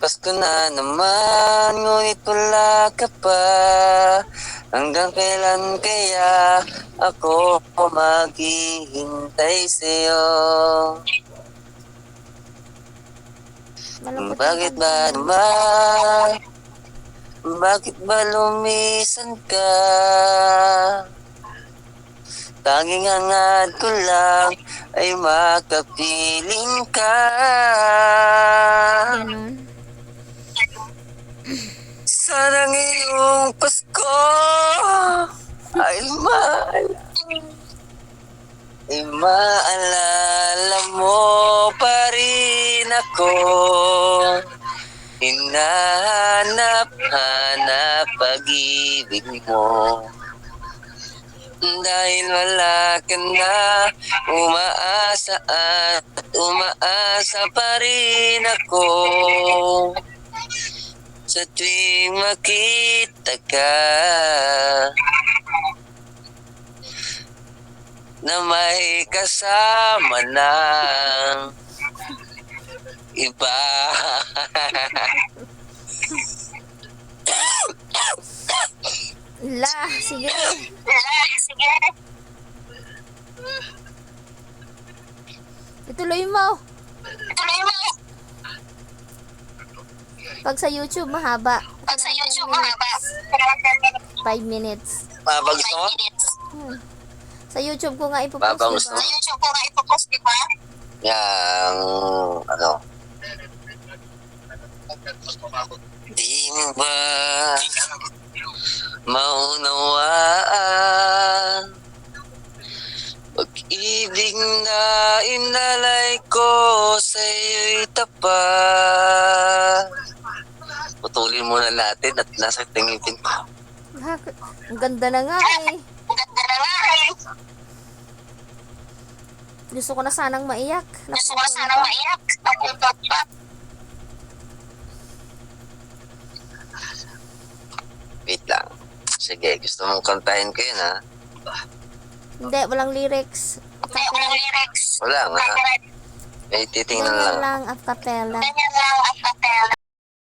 Pasko na naman, ngunit wala ka pa. Hanggang kailan kaya ako maghihintay sa'yo? Malungkot yung Bakit kanta ba mo. naman? Bakit ba lumisan ka? Tanging hangad ko lang ay makapiling ka. Ganon. Sana ngayong Pasko ay maalala mo pa rin ako. Hinahanap-hanap pag-ibig mo. Dahil wala ka na, umaasa pa rin ako. Sa tuwing makita ka, na may kasama ng iba. La, sige. Ituloy mo. Pag sa YouTube, mahaba. 5 minutes. Ba gusto mo? Sa YouTube ko nga ipopost, Ba gusto mo? diba? Yang, ano? Di mo ba maunawaan pag-ibig na inalay ko sa'yo'y tapat? Putulin muna natin at nasa tingipin ko. Ang ganda na nga eh. Gusto ko na sanang maiyak. Wait lang. Sige, gusto mong kantahin ko yun, ha? Hindi, walang lyrics. Wala nga. May titingnan Ganyan lang. lang, a cappella.